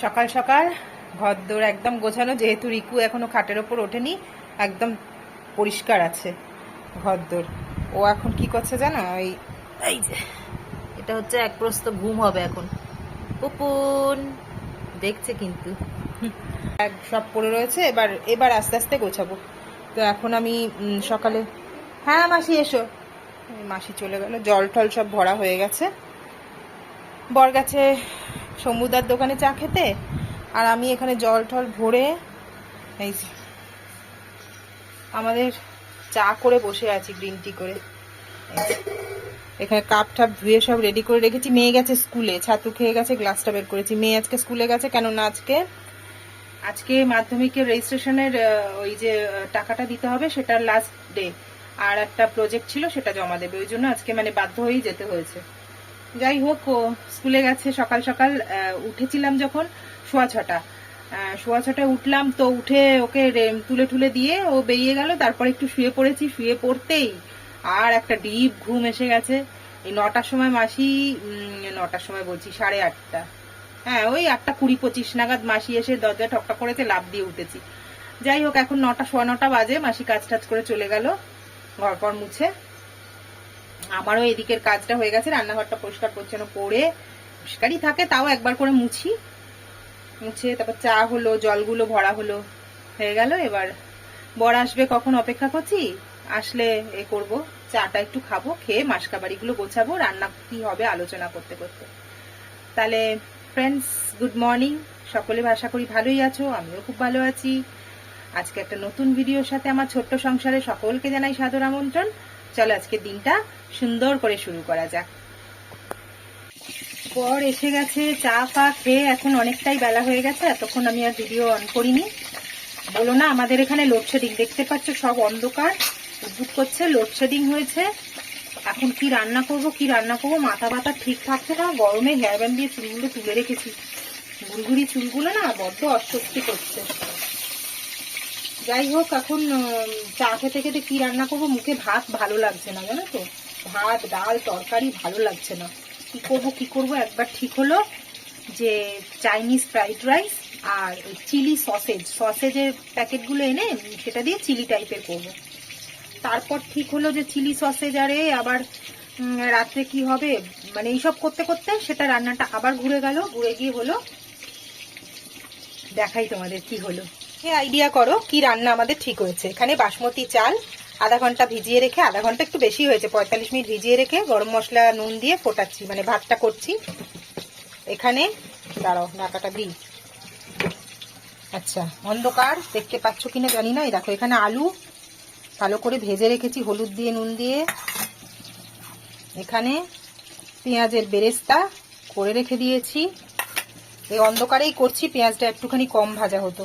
সকাল সকাল ঘরদোর একদম গোছানো, যেহেতু রিকু এখনো খাটের ওপর ওঠেনি, একদম পরিষ্কার আছে ঘরদোর। ও এখন কি করছে জানো? এই যে এটা হচ্ছে এক প্রস্ত ঘুম হবে এখন। পুপুন দেখছে কিন্তু সব পড়ে রয়েছে। এবার এবার আস্তে আস্তে গোছাবো। তো এখন আমি সকালে, হ্যাঁ মাসি এসো। মাসি চলে গেল, জল টল সব ভরা হয়ে গেছে। বর গেছে সমুদার দোকানে চা খেতে, আর আমি এখানে জল টল ভরে এই যে আমাদের চা করে বসে আছি, গ্রিন টি করে। এখানে কাপ টাপ ধুয়ে সব রেডি করে রেখেছি। মেয়ে গেছে স্কুলে, ছাতু খেয়ে গেছে, গ্লাসটা বের করেছি। মেয়ে আজকে স্কুলে গেছে, কেননা আজকে মাধ্যমিকের রেজিস্ট্রেশনের ওই যে টাকাটা দিতে হবে, সেটার লাস্ট ডে। আর একটা প্রজেক্ট ছিল, সেটা জমা দেবে, ওই জন্য আজকে মানে বাধ্য হয়েই যেতে হয়েছে। যাই হোক, ও স্কুলে গেছে। সকাল সকাল উঠেছিলাম যখন 6:15 উঠলাম, তো উঠে ওকে তুলে টুলে দিয়ে ও বেরিয়ে গেল। তারপর একটু শুয়ে পড়েছি। শুয়ে পড়তেই আর একটা ডিপ ঘুম এসে গেছে। এই 9টার সময় মাসি, 9টার সময় বলছি 8:30, হ্যাঁ ওই 8:20-25 নাগাদ মাসি এসে দরজা ঠকঠক করেছে, লাফ দিয়ে উঠেছি। যাই হোক, এখন 9টা, 9:15 বাজে। মাসি কাজ টাজ করে চলে গেল, ঘর পর মুছে। আমারও এদিকের কাজটা হয়ে গেছে, রান্নাঘরটা পরিষ্কার পরিচ্ছন্ন করে, পরিষ্কারই থাকে, তাও একবার করে মুছে তারপর চা হলো, জলগুলো ভরা হলো, হয়ে গেল। এবার বর আসবে কখন অপেক্ষা করছি, আসলে এ করব, চাটা একটু খাবো, খেয়ে মাসকাবাড়িগুলো গোছাবো, রান্না কি হবে আলোচনা করতে করতে। তাহলে ফ্রেন্ডস, গুড মর্নিং। সকলে আশা করি ভালোই আছো, আমিও খুব ভালো আছি। আজকে একটা নতুন ভিডিওর সাথে আমার ছোট্ট সংসারে সকলকে জানাই সাদর আমন্ত্রণ। চলো আজকে দিনটা সুন্দর করে শুরু করা যাক। পর এসে গেছে, চা ফা খেয়ে এখন অনেকটাই বেলা হয়ে গেছে। এতক্ষণ আমি আর ভিডিও অন করিনি। বলো না, আমাদের এখানে লোডশেডিং, দেখতে পাচ্ছ সব অন্ধকার, উদ্ভুত করছে, লোডশেডিং হয়েছে। এখন কি রান্না করব মাথা ব্যথা ঠিক থাকছে না। গরমে হেয়ার ব্যান্ড দিয়ে চুলগুলো তুলে রেখেছি, গুড়গুড়ি চুলগুলো না বড্ড অস্বস্তি করছে। যাই হোক, এখন চা খেতে খেতে কি রান্না করবো, মুখে ভাত ভালো লাগছে না, জানো তো, ভাত ডাল তরকারি ভালো লাগছে না। কি করব একবার ঠিক হলো যে চাইনিজ ফ্রাইড রাইস আর চিলি সসেজের প্যাকেটগুলো এনে সেটা দিয়ে চিলি টাইপের করব। তারপর ঠিক হলো যে চিলি সসেজ আরে আবার রাত্রে কি হবে, মানে এইসব করতে করতে সেটা রান্নাটা আবার ঘুরে গিয়ে হলো, দেখাই তোমাদের কি হলো। আইডিয়া করো কি রান্না আমাদের ঠিক হয়েছে। এখানে বাসমতি চাল আধা ঘন্টা ভিজিয়ে রেখে, আধা ঘন্টা একটু বেশি হয়েছে, 45 মিনিট ভিজিয়ে রেখে গরম মশলা নুন দিয়ে ফোটাচ্ছি, মানে ভাতটা করছি। এখানে দাঁড়াও, ডাটাটা দিই। আচ্ছা, অন্ধকার দেখতে পাচ্ছ কিনা জানি না। এই দেখো, এখানে আলু ভালো করে ভেজে রেখেছি হলুদ দিয়ে নুন দিয়ে। এখানে পেঁয়াজের বেরেস্তা করে রেখে দিয়েছি। এই অন্ধকারেই করছি, পেঁয়াজটা একটুখানি কম ভাজা হতো।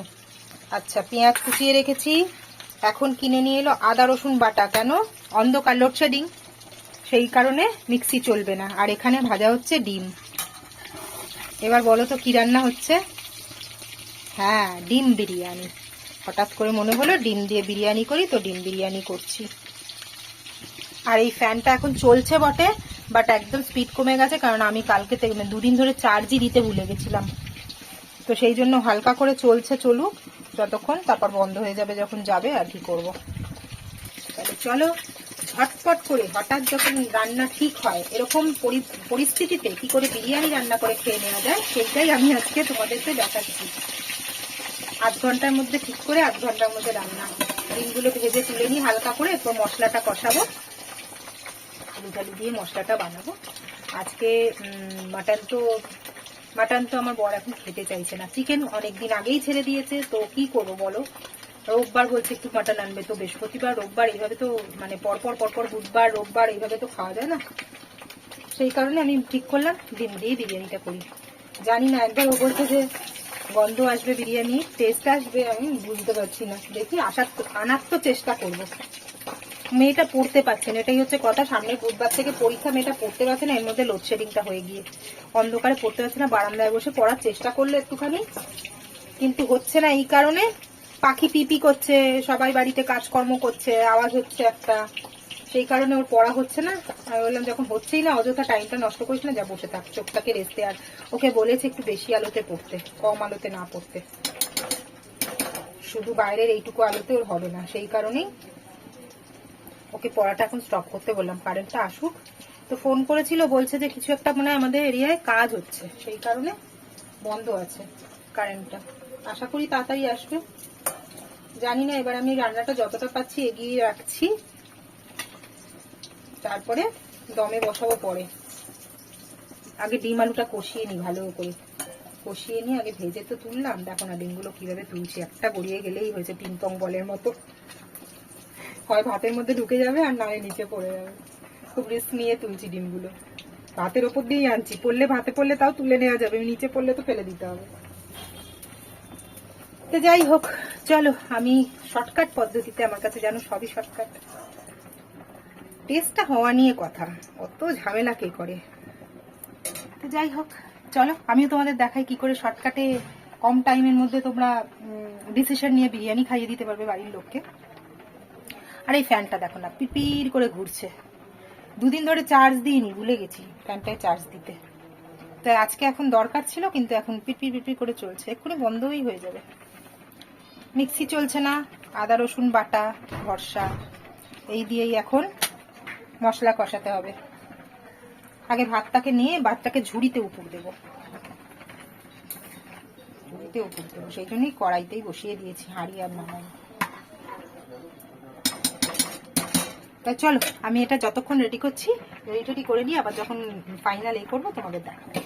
আচ্ছা, পেঁয়াজ কুচিয়ে রেখেছি। এখন কিনে নিয়ে এলো আদা রসুন বাটা, কেন অন্ধকার লোডশেডিং, সেই কারণে মিক্সি চলবে না। আর এখানে ভাজা হচ্ছে ডিম। এবার বলো তো কি রান্না হচ্ছে? হ্যাঁ, ডিম বিরিয়ানি। হঠাৎ করে মনে হলো ডিম দিয়ে বিরিয়ানি করি, তো ডিম বিরিয়ানি করছি। আর এই ফ্যানটা এখন চলছে বটে, বাট একদম স্পিড কমে গেছে, কারণ আমি কালকে 2 দিন ধরে চার্জই দিতে ভুলে গেছিলাম। তো সেই জন্য হালকা করে চলছে, চলুক যতক্ষণ, তারপর বন্ধ হয়ে যাবে যখন যাবে, আর কি করবো। তাহলে চলো ঝটপট করে, হঠাৎ যখন রান্না ঠিক হয় এরকম পরিস্থিতিতে কি করে বিরিয়ানি রান্না করে খেয়ে নেওয়া যায়, সেইটাই আমি আজকে তোমাদেরকে দেখাচ্ছি। আধ ঘন্টার মধ্যে ঠিক করে, আধ ঘন্টার মধ্যে রান্না। ডিমগুলো ভেজে তুলে নিই হালকা করে, এরপর মশলাটা কষাবো, আলু টালু দিয়ে মশলাটা বানাবো। আজকে মাটন তো আমার বর এখন খেতে চাইছে না। চিকেন অনেকদিন আগেই ছেড়ে দিয়েছে, তো কি করবো বলো। রোববার বলছে একটু মাটন আনবে, তো বৃহস্পতিবার রোববার এইভাবে তো, মানে পরপর বুধবার রোববার এইভাবে তো খাওয়া যায় না। সেই কারণে আমি ঠিক করলাম ডিম দিয়ে বিরিয়ানিটা করি। জানি না, একবার ও বলছে যে গন্ধ আসবে, বিরিয়ানি টেস্ট আসবে, আমি বুঝতে পারছি না। দেখি আনার তো চেষ্টা করবো। মেয়েটা পড়তে পারছে না, এটাই হচ্ছে কথা। সামনে বুধবার থেকে পরীক্ষা, মেয়েটা পড়তে পারছে না, এর মধ্যে লোডশেডিংটা হয়ে গিয়ে অন্ধকারে পড়তে পারছে না। বারান্দায় বসে পড়ার চেষ্টা করলো একটুখানি, কিন্তু হচ্ছে না। এই কারণে পাখি পিপি করছে, সবাই বাড়িতে কাজকর্ম করছে, আওয়াজ হচ্ছে একটা, সেই কারণে ওর পড়া হচ্ছে না। আমি বললাম যখন হচ্ছেই না অযথা টাইমটা নষ্ট করিস না, যা বসে থাক, চোখটাকে রেস্টে। আর ওকে বলেছে একটু বেশি আলোতে পড়তে, কম আলোতে না পড়তে। শুধু বাইরের এইটুকু আলোতে ওর হবে না, সেই কারণেই ওকে পড়াটা এখন স্টপ করতে বললাম। কারেন্টটা আসুক। তো ফোন করেছিল, বলছে যে কিছু একটা মানে আমাদের এরিয়ায় কাজ হচ্ছে, সেই কারণে বন্ধ আছে কারেন্টটা। আশা করি তাড়াতাড়ি আসবে। জানি না, এবার আমি রান্নাটা যতটা পাচ্ছি এগিয়ে রাখছি, তারপরে দমে বসাবো পরে। আগে ডিম আলুটা কষিয়ে নি, ভালো করে কষিয়ে নি আগে, ভেজে তো তুললাম। দেখো না ডিমগুলো কিভাবে তুলছি, একটা গড়িয়ে গেলেই হয়েছে পিং পং বলের মতো, হয় ভাতের মধ্যে ঢুকে যাবে আর নয় নিচে পড়ে যাবে। খুব রিস্ক নিয়ে তুলছি ডিমগুলো, ভাতের ওপর দিয়েই আনছি। পড়লে ভাতে পড়লে তাও তুলে নেওয়া যাবে, নিচে পড়লে তো ফেলে দিতে হবে। তো যাই হোক, চলো আমি শর্টকাট পদ্ধতিতে, আমার কাছে জানো সবই শর্টকাট। টেস্টটা হওয়া নিয়ে কথা, অত ঝামেলা কে করে। তো যাই হোক, চলো আমিও তোমাদের দেখাই কি করে শর্টকাটে কম টাইমের মধ্যে তোমরা ডিসিশন নিয়ে বিরিয়ানি খাইয়ে দিতে পারবে বাড়ির লোককে। আর এই ফ্যানটা দেখো না পিপির করে ঘুরছে, দুদিন ধরে চার্জ দিইনি, ভুলে গেছি ফ্যানটায় চার্জ দিতে। তো আজকে এখন দরকার ছিল, কিন্তু এখন পিপির পিপির করে চলছে, এক্ষুনি বন্ধই হয়ে যাবে। মিক্সি চলছে না, আদা রসুন বাটা ভরসা, এই দিয়েই এখন মশলা কষাতে হবে। আগে ভাতটাকে নিয়ে ভাতটাকে ঝুড়িতে উপর দেবো, ঝুড়িতে উপর দেবো, সেই জন্যই কড়াইতেই বসিয়ে দিয়েছি, হাঁড়ি আর নামাই। তাই চলো আমি এটা যতক্ষণ রেডি করছি, রেডি করে নিয়ে আবার যখন ফাইনাল করবো তোমাদের দেখাবো।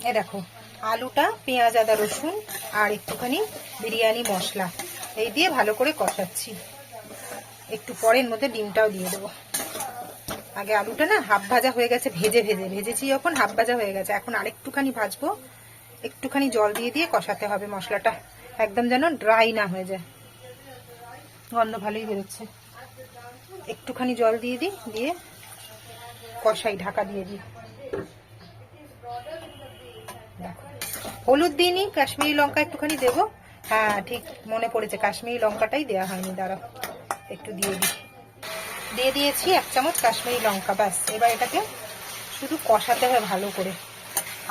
এ দেখো আলুটা, পেঁয়াজ আদা রসুন আর একটুখানি বিরিয়ানি মশলা এই দিয়ে ভালো করে কষাচ্ছি। একটু পরের মধ্যে ডিমটাও দিয়ে দেবো। আগে আলুটা না হাফ ভাজা হয়ে গেছে, ভেজেছি যখন হাফ ভাজা হয়ে গেছে, এখন আরেকটুখানি ভাজবো। একটুখানি জল দিয়ে দিয়ে কষাতে হবে মশলাটা, একদম যেন ড্রাই না হয়ে যায়। গন্ধ ভালোই বেরোচ্ছে। একটুখানি জল দিয়ে দিই, দিয়ে কষাই, ঢাকা দিয়ে দিই। দেখো হলুদ দিইনি, কাশ্মীরি লঙ্কা একটুখানি দেবো। হ্যাঁ ঠিক মনে পড়েছে, কাশ্মীরি লঙ্কাটাই দেওয়া হয়নি, দাঁড়াও একটু দিয়ে দিই। দিয়ে দিয়েছি 1 চামচ কাশ্মীরি লঙ্কা, ব্যাস। এবার এটাকে শুধু কষাতে হবে ভালো করে,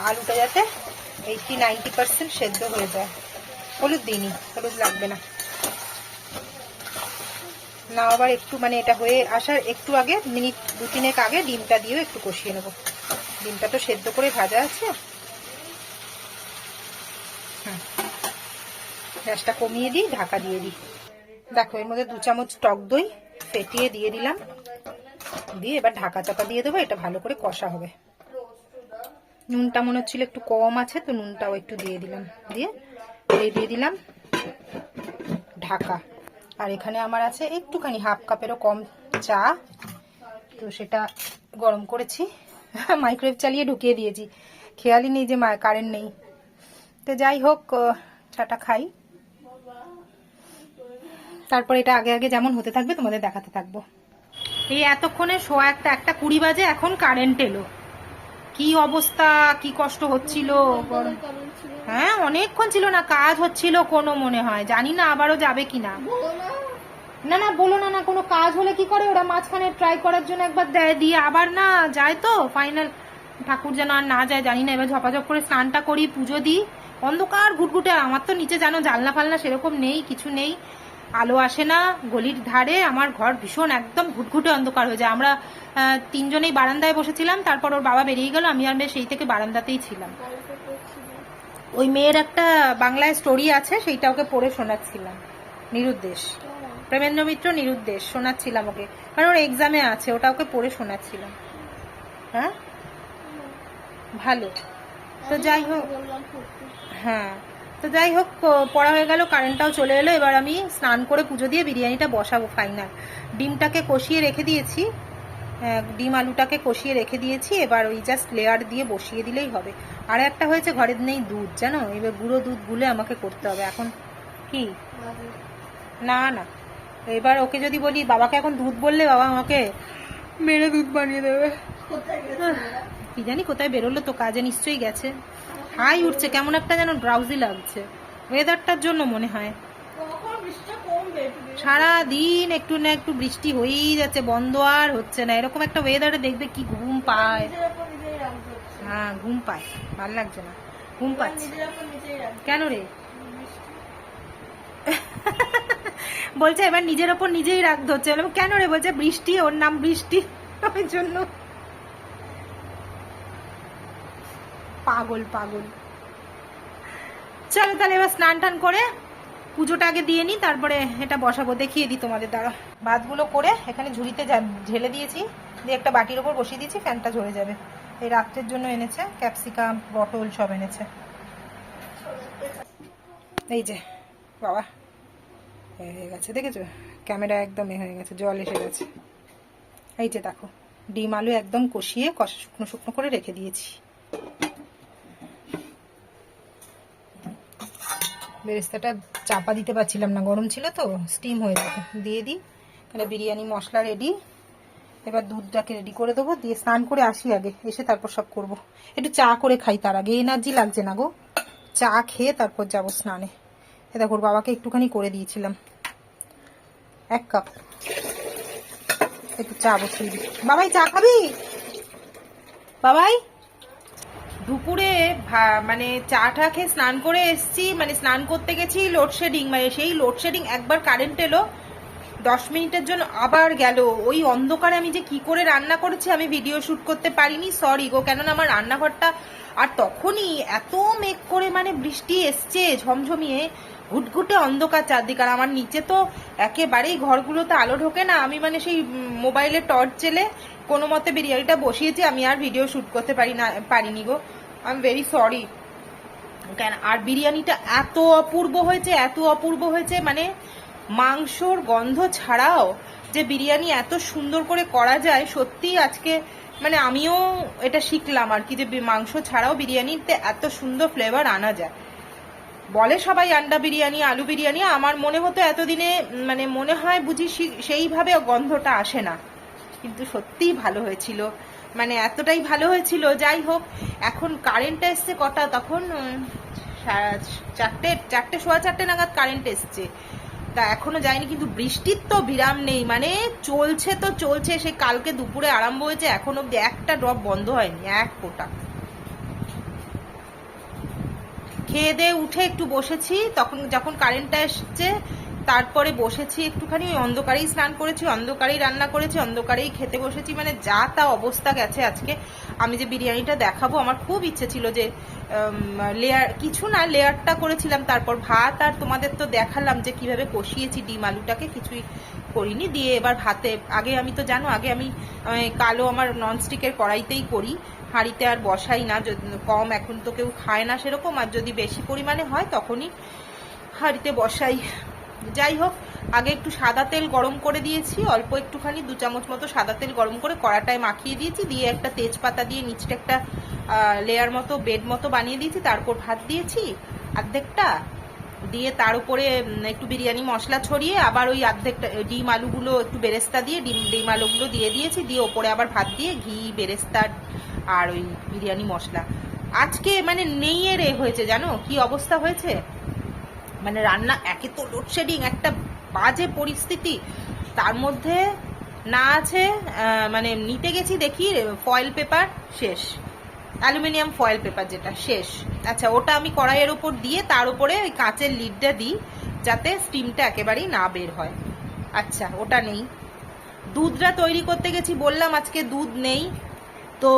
আলুটা যাতে 80-90% সেদ্ধ হয়ে যায়। হলুদ দিইনি, হলুদ লাগবে না। না আবার একটু মানে এটা হয়ে আসার একটু আগে, মিনিট 2-3 আগে ডিমটা দিয়েও একটু কষিয়ে নেবো। ডিমটা তো সেদ্ধ করে ভাজা আছে। গ্যাসটা কমিয়ে দিই, ঢাকা দিয়ে দিই। দেখো এর মধ্যে 2 চামচ টক দই ফেটিয়ে দিয়ে দিলাম, দিয়ে এবার ঢাকা চাপা দিয়ে দেবো। এটা ভালো করে কষা হবে। নুনটা মনে হচ্ছিল একটু কম আছে, তো নুনটাও একটু দিয়ে দিলাম, দিয়ে দিলাম ঢাকা। আর এখানে আমার আছে একটুখানি হাফ কাপেরও কম চা, তো সেটা গরম করেছি, মাইক্রোওয়েভ চালিয়ে ঢুকিয়ে দিয়েছি, খেয়ালই নেই যে কারেন্ট নেই। তো যাই হোক, চাটা খাই, তারপর এটা আগে আগে যেমন হতে থাকবে তোমাদের দেখাতে থাকবো। এই এতক্ষণে 1:20 বাজে, এখন কারেন্ট এলো। কি অবস্থা, কি কষ্ট হচ্ছিল। হ্যাঁ অনেকক্ষণ ছিল না, কাজ হচ্ছিল কোনো মনে হয়, জানি না আবারও যাবে কিনা। না না বলো না, কোনো কাজ হলে কি করে ওরা, মাঝখানে ট্রাই করার জন্য একবার দেয়, দিয়ে আবার না যায়। তো ফাইনাল ঠাকুর যেন আর না যায়, জানি না। এবার ঝপাঝপ করে স্নানটা করি, পুজো দিই। অন্ধকার ঘুটঘুটে, আমার তো নিচে জানো জানলা ফালনা সেরকম নেই, কিছু নেই, আলো আসে না। গলির ধারে আমার ঘর, ভীষণ একদম ঘুটঘুটে অন্ধকার হয়ে যায়। আমরা 3 জনেই বারান্দায় বসেছিলাম, তারপর ওর বাবা বেরিয়ে গেল, আমি আর মেয়ে সেই থেকে বারান্দাতেই ছিলাম। ওই মেয়ের একটা বাংলায় স্টোরি আছে, সেইটা ওকে পড়ে শোনাচ্ছিলাম। নিরুদ্দেশ, প্রেমেন্দ্র মিত্র নিরুদ্দেশ শোনাচ্ছিলাম ওকে, কারণ ওর এক্সামে আছে, ওটা ওকে পড়ে শোনাচ্ছিলাম। হ্যাঁ ভালো। তো যাই হোক, হ্যাঁ তো যাই হোক, পড়া হয়ে গেল, কারেন্টটাও চলে এলো। এবার আমি স্নান করে পুজো দিয়ে বিরিয়ানিটা বসাবো ফাইনাল। ডিমটাকে কষিয়ে রেখে দিয়েছি, ডিম আলুটাকে কষিয়ে রেখে দিয়েছি, এবার ওই জাস্ট লেয়ার দিয়ে বসিয়ে দিলেই হবে। আর একটা হয়েছে, ঘরের নেই দুধ, জানো, এবার গুঁড়ো দুধ গুলে আমাকে করতে হবে এখন। কি না না, এবার ওকে যদি বলি, বাবাকে এখন দুধ বললে বাবা আমাকে মেরে দুধ বানিয়ে দেবে। কি জানি কোথায় বেরোলো, তো কাজে নিশ্চয়ই গেছে। হাই উঠছে, কেমন একটা যেন ড্রাউজি লাগছে, ওয়েদারটার জন্য মনে হয়। সারাদিন একটু না একটু বৃষ্টি হয়েই যাচ্ছে, বন্ধ আর হচ্ছে না। এরকম একটা ওয়েদারে দেখবে কি ঘুম পায়। হ্যাঁ ঘুম পায়, ভালো লাগছে না, ঘুম পাচ্ছে। কেন রে? বলছে এবার নিজের ওপর নিজেই রাখতে হচ্ছে। কেন রে? বলছে বৃষ্টি, ওর নাম বৃষ্টি, ওই জন্য। পাগল পাগল। চলো তাহলে এবার স্নান টান করে পুজোটা আগে দিয়ে নি, তারপরে এটা বসাবো। দেখিয়ে দিই তোমাদের দ্বারা। ভাতগুলো করে এখানে ঝুড়িতে ঢেলে দিয়েছি, দিয়ে একটা বাটির ওপর বসিয়ে দিয়েছি, ফ্যানটা ঝরে যাবে। এই রাত্রের জন্য এনেছে ক্যাপসিকাম, পটল সব এনেছে। এই যে বাবা হয়ে গেছে, দেখেছো? ক্যামেরা একদম হয়ে গেছে, জল এসে গেছে। এই যে দেখো, ডিম আলু একদম কষিয়ে শুকনো শুকনো করে রেখে দিয়েছি। বেরেস্তাটা চাপা দিতে পারছিলাম না, গরম ছিল তো, স্টিম হয়ে যেত। দিয়ে দিই এখানে বিরিয়ানি মশলা রেডি। এবার দুধটাকে রেডি করে দেবো, দিয়ে স্নান করে আসি আগে, এসে তারপর সব করব। একটু চা করে খাই তার আগে, এনার্জি লাগছে না গো। চা খেয়ে তারপর যাবো স্নানে। এ দেখো বাবাকে একটুখানি করে দিয়েছিলাম, 1 কাপ। একটু চা বসিয়ে দিই। বাবাই চা খাবি? বাবাই দুপুরে মানে চাটা খেয়ে স্নান করে এসছি, মানে স্নান করতে গেছি, লোডশেডিং, মানে সেই লোডশেডিং একবার কারেন্ট এলো 10 মিনিটের জন্য, আবার গেল। ওই অন্ধকারে আমি যে কি করে রান্না করেছি আমি ভিডিও শুট করতে পারিনি, সরি গো। কেননা আমার রান্নাঘরটা, আর তখনই এত মেঘ করে মানে বৃষ্টি এসছে ঝমঝমিয়ে, ঘুটঘুটে অন্ধকার চারদিক। আর আমার নিচে তো একেবারেই ঘরগুলোতে আলো ঢোকে না। আমি সেই মোবাইলে টর্চ জেলে কোনো মতে বিরিয়ানিটা বসিয়েছি, আমি আর ভিডিও শুট করতে পারিনি গো। I am very sorry. কেন? আর বিরিয়ানিটা এত অপূর্ব হয়েছে, এত অপূর্ব হয়েছে, মানে মাংসর গন্ধ ছাড়াও যে বিরিয়ানি এত সুন্দর করে করা যায়, সত্যি আজকে মানে আমিও এটা শিখলাম আর কি, যে মাংস ছাড়াও বিরিয়ানিতে এত সুন্দর ফ্লেভার আনা যায়। বলে সবাই আন্ডা বিরিয়ানি, আলু বিরিয়ানি, আমার মনে হতো এতদিনে, মানে মনে হয় বুঝি সেইভাবে গন্ধটা আসে না, কিন্তু সত্যিই ভালো হয়েছিল, মানে এতটাই ভালো হয়েছিল। যাই হোক, এখন কারেন্ট এসছে কটা, তখন 4টে সোয়া 4টে নাগাদ কারেন্ট এসছে, তা এখনো যায়নি। কিন্তু বৃষ্টির তো বিরাম নেই, মানে চলছে তো চলছে, সে কালকে দুপুরে আরম্ভ হয়েছে, এখন অব্দি একটা ড্রপ বন্ধ হয়নি, এক ফোঁটা। খেয়ে দিয়ে উঠে একটু বসেছি, তখন যখন কারেন্টটা এসছে তারপরে বসেছি একটুখানি। ওই অন্ধকারেই স্নান করেছি, অন্ধকারেই রান্না করেছি, অন্ধকারেই খেতে বসেছি, মানে যা তা অবস্থা গেছে আজকে। আমি যে বিরিয়ানিটা দেখাবো, আমার খুব ইচ্ছে ছিল যে লেয়ার, কিছু না লেয়ারটা করেছিলাম, তারপর ভাত, আর তোমাদের তো দেখালাম যে কিভাবে কষিয়েছি ডিম আলুটাকে, কিছুই করিনি। দিয়ে এবার ভাতে, আগে আমি তো জানো, আগে আমি কালো আমার ননস্টিকের কড়াইতেই করি, হাঁড়িতে আর বসাই না, কম এখন তো কেউ খায় না সেরকম, আর যদি বেশি পরিমাণে হয় তখনই হাঁড়িতে বসাই। যাই হোক, আগে একটু সাদা তেল গরম করে দিয়েছি, অল্প একটুখানি 2 চামচ মতো সাদা তেল গরম করে কড়াটায় মাখিয়ে দিয়েছি, দিয়ে একটা তেজপাতা দিয়ে নিচটা একটা লেয়ার মতো বেড মতো বানিয়ে দিয়েছি, তারপর ভাত দিয়েছি অর্ধেকটা, দিয়ে তার উপরে একটু বিরিয়ানি মশলা ছড়িয়ে আবার ওই অর্ধেকটা ডিম আলুগুলো একটু বেরেস্তা দিয়ে ডিম আলুগুলো দিয়ে দিয়েছি, দিয়ে ওপরে আবার ভাত দিয়ে ঘি, বেরেস্তা আর ওই বিরিয়ানি মশলা। আজকে মানে নেইয়ে রে হয়েছে, জানো কি অবস্থা হয়েছে, মানে রান্না, একে তো লোডশেডিং, একটা বাজে পরিস্থিতি, তার মধ্যে না আছে, মানে নিতে গেছি দেখি ফয়েল পেপার শেষ, অ্যালুমিনিয়াম ফয়েল পেপার যেটা শেষ। আচ্ছা, ওটা আমি কড়াইয়ের ওপর দিয়ে তার উপরে ওই কাঁচের লিডটা দিই যাতে স্টিমটা একেবারেই না বের হয়। আচ্ছা, ওটা নেই। দুধটা তৈরি করতে গেছি, বললাম আজকে দুধ নেই, তো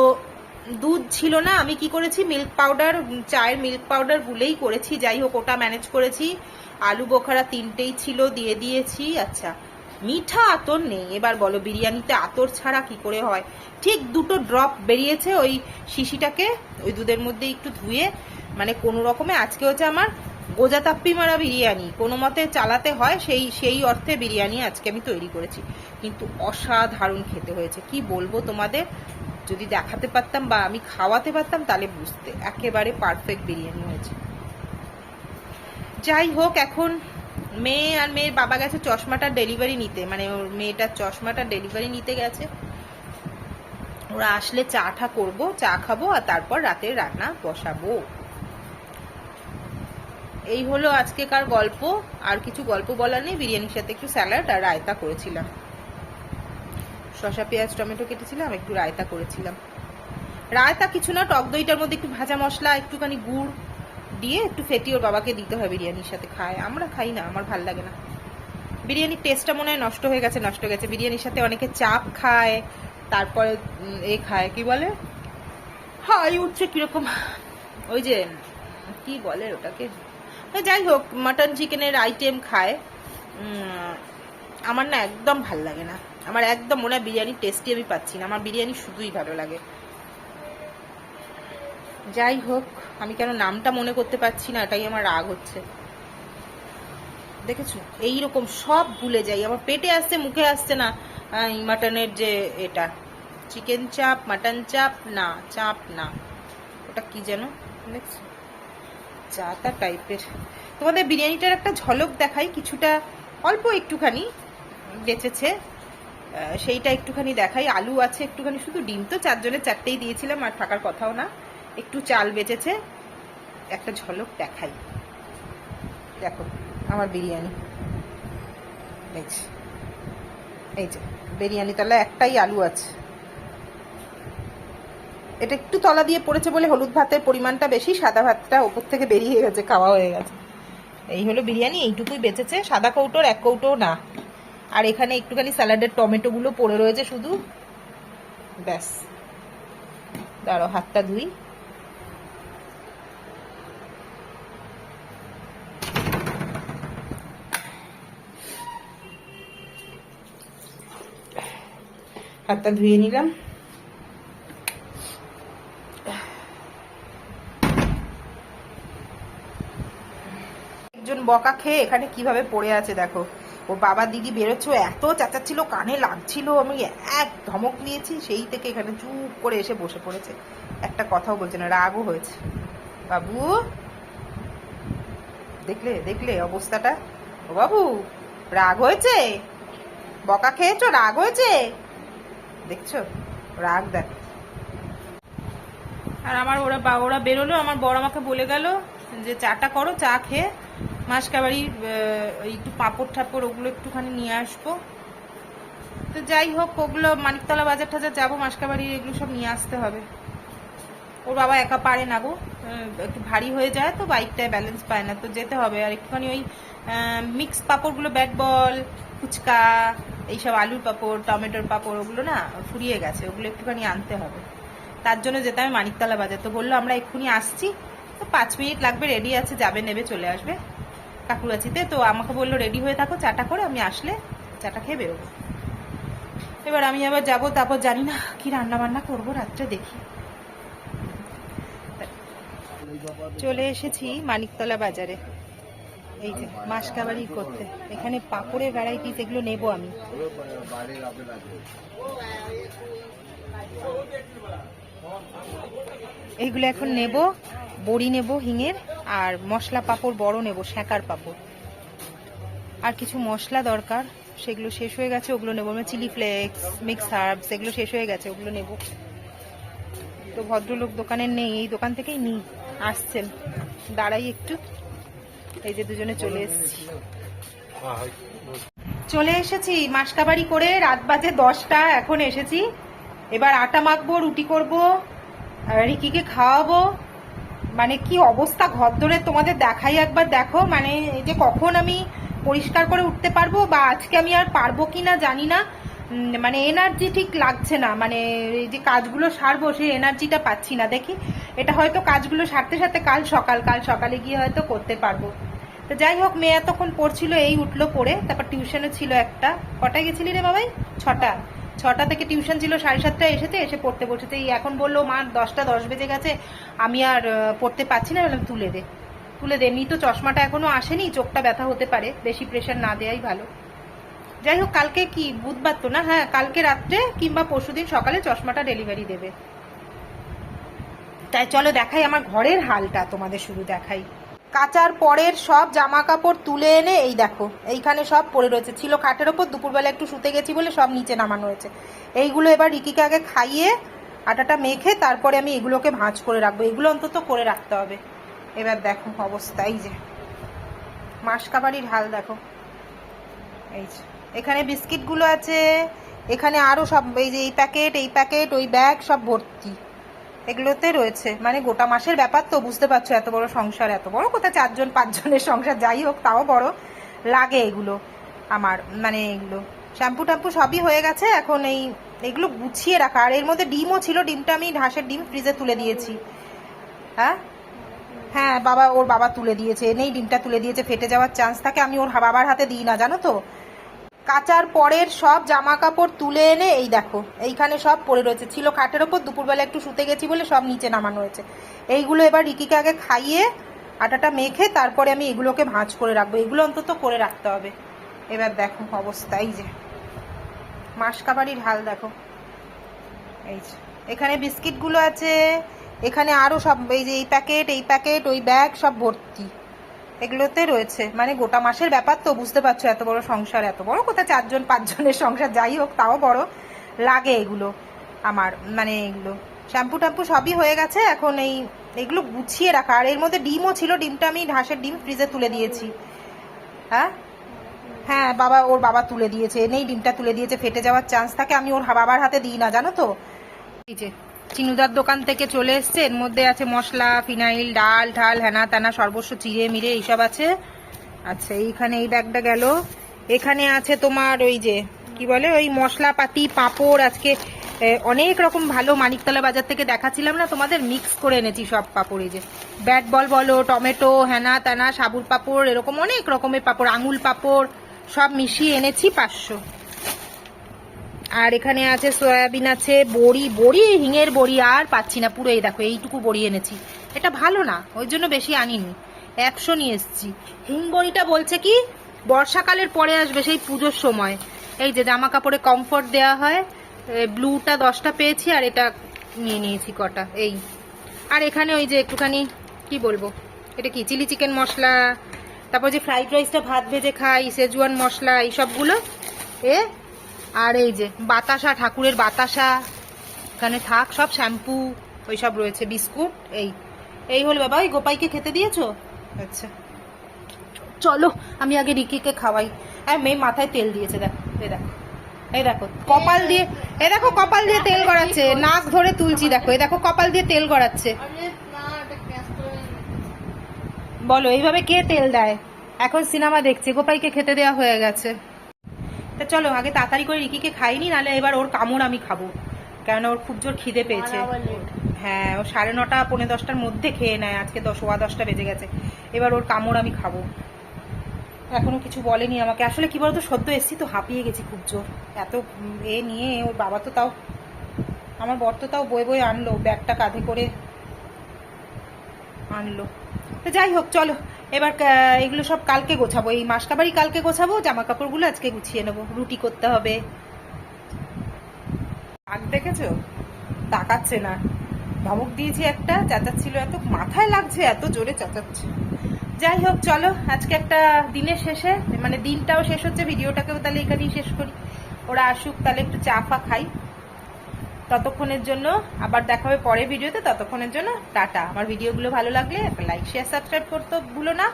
দুধ ছিল না, আমি কি করেছি, মিল্ক পাউডার, চায়ের মিল্ক পাউডার গুলেই করেছি। যাই হোক, ওটা ম্যানেজ করেছি। আলু বোখারা 3টেই ছিল, দিয়ে দিয়েছি। আচ্ছা, মিঠা আতর নেই। এবার বলো বিরিয়ানিতে আতর ছাড়া কি করে হয়? ঠিক 2টো ড্রপ বেরিয়েছে ওই শিশিটাকে ওই দুধের মধ্যে একটু ধুয়ে, মানে কোনো রকমে আজকে হচ্ছে আমার গোজা তাপ্পি মারা বিরিয়ানি, কোনো মতে চালাতে হয়, সেই অর্থে বিরিয়ানি আজকে আমি তৈরি করেছি। কিন্তু অসাধারণ খেতে হয়েছে, কি বলবো তোমাদের, যদি দেখাতে পারতাম বা আমি খাওয়াতে পারতাম তাহলে বুঝতে, একেবারে পারফেক্ট বিরিয়ানি হয়েছে। যাই হোক, এখন মেয়ে আর মেয়ের বাবা গেছে চশমাটা ডেলিভারি নিতে, মানে ওর মেয়েটার চশমাটা ডেলিভারি নিতে গেছে। ওরা আসলে চাটা করবো, চা খাবো, আর তারপর রাতের রান্না বসাবো। এই হলো আজকেকার গল্প। আর কিছু গল্প বলার নেই। বিরিয়ানির সাথে একটু স্যালাড আর রায়তা করেছিলাম, শসা পেঁয়াজ টমেটো কেটেছিলাম, একটু রায়তা করেছিলাম। রায়তা কিছু না, টক দইটার মধ্যে একটু ভাজা মশলা, একটুখানি গুড় দিয়ে একটু ফেটিয়ে ওর বাবাকে দিতে হয়, বিরিয়ানির সাথে খায়। আমরা খাই না, আমার ভাল লাগে না। বিরিয়ানির টেস্টটা মনে হয় নষ্ট হয়ে গেছে। বিরিয়ানির সাথে অনেকে চাপ খায়, তারপরে খায় কি বলে, হাই উঠছে কিরকম, ওই যে কি বলে ওটাকে, যাই হোক মাটন চিকেনের আইটেম খায়। আমার না একদম ভাল লাগে না, আমার একদম মনে হয় বিরিয়ানির টেস্টই আমি পাচ্ছি না। আমার বিরিয়ানি শুধুই ভালো লাগে। যাই হোক, আমি কেন নামটা মনে করতে পারছি না, এটাই আমার রাগ হচ্ছে। দেখেছো, এইরকম সব ভুলে যাই, আমার পেটে আসছে মুখে আসছে না। মাটনের যে এটা চিকেন চাপ, মাটন চাপ না, চাপ না, ওটা কি যেন দেখছো, চাটা টাইপের। তোমাদের বিরিয়ানিটার একটা ঝলক দেখাই, কিছুটা অল্প একটুখানি বেঁচেছে, সেইটা একটুখানি দেখাই। আলু আছে একটুখানি, শুধু ডিম তো 4 জনের 4টেই দিয়েছিলাম, আর থাকার কথাও না। একটু চাল বেঁচেছে, একটা ঝলক দেখাই। দেখো আমার বিরিয়ানি, এই যে বিরিয়ানি তলায় একটাই আলু আছে। এটা একটু তলা দিয়ে পড়েছে বলে হলুদ ভাতের পরিমাণটা বেশি, সাদা ভাতটা ওপর থেকে বেরিয়ে গেছে, খাওয়া হয়ে গেছে। এই হলো বিরিয়ানি, এইটুকুই বেঁচেছে, সাদা কৌটোর 1 কৌটো না। আর এখানে একটুখানি স্যালাডের টমেটো গুলো পড়ে রয়েছে শুধু, ব্যাস। দাঁড়াও হাতটা ধুই। হাতটা ধুয়ে নিলাম। একজন বকা খেয়ে এখানে কিভাবে পড়ে আছে দেখো। ও বাবা দিদি বেরোচ্ছ, এত চেঁচাচ্ছিল, কানে লাগছিল, আমি এক ধমক নিয়েছি, সেই থেকে এখানে চুপ করে এসে বসে পড়েছে, একটা কথাও বলছে না, রাগও হয়েছে। বাবু দেখলে দেখলে অবস্থাটা, ও বাবু রাগ হয়েছে, বকা খেয়েছো, রাগ হয়েছে, দেখছো রাগ দেখ। আর আমার ওরা বেরোলো, আমার বড় আমাকে বলে গেল যে চাটা করো, চা খেয়ে মাসকাবাড়ির একটু পাঁপড় ঠাপড় ওগুলো একটুখানি নিয়ে আসবো। তো যাই হোক, ওগুলো মানিকতলা বাজার টাজার যাবো, মাসকাবাড়ির এগুলো সব নিয়ে আসতে হবে। ওর বাবা একা পারে না গো, একটু ভারী হয়ে যায় তো, বাইকটায় ব্যালেন্স পায় না, তো যেতে হবে। আর একটুখানি ওই মিক্স পাঁপড়গুলো, ব্যাট বল, ফুচকা, এইসব আলুর পাঁপড়, টমেটোর পাঁপড়, ওগুলো না ফুরিয়ে গেছে, ওগুলো একটুখানি আনতে হবে। তার জন্য যেতে হবে মানিকতলা বাজার। তো বললো আমরা এক্ষুনি আসছি, তো 5 মিনিট লাগবে, রেডি আছে, যাবে নেবে চলে আসবে কাকুরাচিতে। তো আমাকে বললো রেডি হয়ে থাকো, চাটা করে আমি আসলে চাটা খেয়ে বেরোবো। এবার আমি আবার যাবো, তারপর জানি না কি রান্না বান্না করবো রাত্রে, দেখি। চলে এসেছি মানিকতলা বাজারে, এই যে মাসকাবাড়ি করতে। এখানে পাঁপড়ের ভ্যারাইটিস এগুলো নেবো আমি। এইগুলো এখন নেব, বড়ি নেব হিঙের, আর মশলা পাঁপড় বড় নেব, সেঁকার পাঁপড়। আর কিছু মশলা দরকার, সেগুলো শেষ হয়ে গেছে, ওগুলো নেবো। চিলি ফ্লেক্স, মিক্স হার্বস, এগুলো শেষ হয়ে গেছে, ওগুলো নেব। তো ভদ্রলোক দোকানের নেই, এই দোকান থেকেই নিই, আসছেন, দাঁড়াই একটু। এই যে দুজনে চলে এসেছি, মাসকাবাড়ি করে। রাত বাজে 10টা, এখন এসেছি। এবার আটা মাখবো, রুটি করবো, রিকিকে খাওয়াবো। মানে কি অবস্থা ঘর ধরে, তোমাদের দেখাই একবার, দেখো। মানে এই যে কখন আমি পরিষ্কার করে উঠতে পারবো, বা আজকে আমি আর পারবো কিনা জানি না। মানে এনার্জি ঠিক লাগছে না, মানে এই যে কাজগুলো সারবো সেই এনার্জিটা পাচ্ছি না। দেখি, এটা হয়তো কাজগুলো সারতে সারতে কাল সকালে গিয়ে হয়তো করতে পারবো। তো যাই হোক, মেয়ে এতক্ষণ পড়ছিল, এই উঠলো পড়ে, তারপর টিউশনে ছিল একটা। কটায় গেছিলি রে বাবাই? 6টা থেকে টিউশন ছিল, 7:30টায় এসেছে, এসে পড়তে বসেছে। এই এখন বললো মা 10টা 10 বেজে গেছে, আমি আর পড়তে পারছি না। বললাম তুলে দে। এমনি তো চশমাটা এখনো আসেনি, চোখটা ব্যথা হতে পারে, বেশি প্রেশার না দেওয়াই ভালো। যাই হোক, কালকে কি বুধবার তো না, হ্যাঁ কালকে রাত্রে কিংবা পরশুদিন সকালে চশমাটা ডেলিভারি দেবে। তাই চলো দেখাই আমার ঘরের হালটা, তোমাদের শুধু দেখাই। কাচার পরের সব জামা কাপড় তুলে এনে এই দেখো, এইখানে সব পড়ে রয়েছে, ছিল খাটের ওপর, দুপুরবেলা একটু শুতে গেছি বলে সব নিচে নামানো হয়েছে। এইগুলো এবার রিকিকে আগে খাইয়ে আটাটা মেখে তারপরে আমি এগুলোকে ভাঁজ করে রাখবো, এগুলো অন্তত করে রাখতে হবে। এবার দেখো অবস্থা, এই যে মাসকাবারির হাল দেখো। এই যে এখানে বিস্কিটগুলো আছে, এখানে আরো সব এই যে এই প্যাকেট ওই ব্যাগ সব ভর্তি এগুলোতে রয়েছে। মানে গোটা মাসের ব্যাপার তো, বুঝতে পারছো, এত বড় সংসার, এত বড় কোথায় 4-5 জনের সংসার, যাই হোক তাও বড় লাগে এগুলো আমার। মানে এগুলো শ্যাম্পু ট্যাম্পু সবই হয়ে গেছে, এখন এগুলো গুছিয়ে রাখা। আর এর মধ্যে ডিমও ছিল, ডিমটা আমি হাঁসের ডিম ফ্রিজে তুলে দিয়েছি। হ্যাঁ হ্যাঁ, ওর বাবা তুলে দিয়েছে, এনেই ডিমটা তুলে দিয়েছে, ফেটে যাওয়ার চান্স থাকে, আমি ওর বাবার হাতে দিই না জানো তো। কাচার পরের সব জামা কাপড় তুলে এনে এই দেখো এইখানে সব পড়ে রয়েছে, ছিল খাটের ওপর, দুপুরবেলা একটু শুতে গেছি বলে সব নিচে নামানো হয়েছে। এইগুলো এবার রিকিকে আগে খাইয়ে আটাটা মেখে তারপরে আমি এগুলোকে ভাঁজ করে রাখবো, এগুলো অন্তত করে রাখতে হবে। এবার দেখো অবস্থা, এই যে মাসকাবারির হাল দেখো। এই যে এখানে বিস্কিটগুলো আছে, এখানে আরো সব এই যে এই প্যাকেট ওই ব্যাগ সব ভর্তি এগুলোতে রয়েছে। মানে গোটা মাসের ব্যাপার তো, বুঝতে পারছো, এত বড় সংসার, এত বড় কোথায় 4-5 জনের সংসার, যাই হোক তাও বড় লাগে এগুলো আমার। মানে এগুলো শ্যাম্পু ট্যাম্পু সবই হয়ে গেছে, এখন এগুলো গুছিয়ে রাখা। আর এর মধ্যে ডিমও ছিল, ডিমটা আমি হাঁসের ডিম ফ্রিজে তুলে দিয়েছি। হ্যাঁ হ্যাঁ, ওর বাবা তুলে দিয়েছে, এনেই ডিমটা তুলে দিয়েছে, ফেটে যাওয়ার চান্স থাকে, আমি ওর বাবার হাতে দিই না জানো তো। এই যে চিনুদার দোকান থেকে চলে এসছে, এর মধ্যে আছে মশলা, ফিনাইল, ডাল ঢাল হ্যানা ত্যানা সর্বস্ব চিড়ে মিড়ে এইসব আছে। আচ্ছা এইখানে এই ব্যাগটা গেল, এখানে আছে তোমার ওই যে কি বলে ওই মশলাপাতি, পাঁপড়, আজকে অনেক রকম ভালো মানিকতলা বাজার থেকে দেখাচ্ছিলাম না তোমাদের, মিক্স করে এনেছি সব পাঁপড়। এই যে ব্যাট বল বলো, টমেটো, হ্যানা ত্যানা, সাবুর পাঁপড়, এরকম অনেক রকমের পাঁপড়, আঙুল পাঁপড় সব মিশিয়ে এনেছি 500। আর এখানে আছে সয়াবিন, আছে বড়ি হিঙের বড়ি আর পাচ্ছি না পুরো, এই দেখো এইটুকু বড়ি এনেছি, এটা ভালো না ওই জন্য বেশি আনিনি, 100 নিয়ে এসেছি। হিং বড়িটা বলছে কি বর্ষাকালের পরে আসবে, সেই পুজোর সময়। এই যে জামা কাপড়ে কমফোর্ট দেওয়া হয়, ব্লুটা 10টা পেয়েছি আর এটা নিয়ে নিয়েছি কটা। এই আর এখানে ওই যে একটুখানি কি বলবো, এটা কি চিলি চিকেন মশলা, তারপর যে ফ্রাইড রাইসটা ভাত ভেজে খাই সেজুয়ান মশলা, এই সবগুলো আর এই যে বাতাসা, ঠাকুরের বাতাসা এখানে থাক, সব শ্যাম্পু ওই সব রয়েছে, বিস্কুট। এই হলো বাবা। ওই গোপাইকে খেতে দিয়েছো? আচ্ছা চলো আমি আগে রিকিকে খাওয়াই। আর মেয়ে মাথায় তেল দিয়েছে, দেখো এই দেখো কপাল দিয়ে, দেখো কপাল দিয়ে তেল গড়াচ্ছে, নাক ধরে তুলছি, দেখো দেখো কপাল দিয়ে তেল গড়াচ্ছে। বলো এইভাবে কে তেল দেয়? এখন সিনেমা দেখছে, গোপাইকে খেতে দেওয়া হয়ে গেছে। তা চলো আগে তাড়াতাড়ি করে রিকিকে খাইনি, নাহলে এবার ওর কামড় আমি খাবো, কেননা ওর খুব জোর খিদে পেয়েছে। হ্যাঁ, ও 9:30 পৌনে 10টার মধ্যে খেয়ে নেয়, আজকে 10:15 বেজে গেছে, এবার ওর কামড় আমি খাবো। এখনো কিছু বলেনি আমাকে, আসলে কি বলতো সদ্য এসছি তো, হাঁপিয়ে গেছি খুব জোর, এত নিয়ে। ওর বাবা তো তাও, আমার বর তো তাও বয়ে আনলো, ব্যাগটা কাঁধে করে আনলো। তো যাই হোক চলো এবার এগুলো সব কালকে গোছাবো, এই মাসকাবারি কালকে গোছাবো, জামা কাপড়গুলো আজকে গুছিয়ে নেবো, রুটি করতে হবে। আগ দেখেছো, তাকাচ্ছে না, ধমক দিয়েছি একটা, চেঁচাচ্ছিল, এত মাথায় লাগছে, এত জোরে চেঁচাচ্ছে। যাই হোক চলো আজকে একটা দিনের শেষে, মানে দিনটাও শেষ হচ্ছে, ভিডিওটাকেও তাহলে এখানেই শেষ করি। ওরা আসুক তাহলে একটু চা ফা খাই, ততক্ষণের জন্য আবার দেখা হবে পরের ভিডিওতে। ততক্ষণের জন্য টাটা। আমার ভিডিওগুলো ভালো লাগলে একটা লাইক শেয়ার সাবস্ক্রাইব করতে ভুলো না,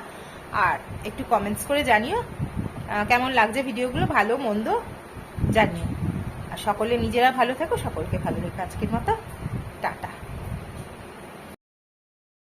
আর একটু কমেন্টস করে জানিও কেমন লাগছে ভিডিওগুলো, ভালো মন্দ জানিও। আর সকলে নিজেরা ভালো থাকো, সকলকে ভালো রেখো। আজকের মতো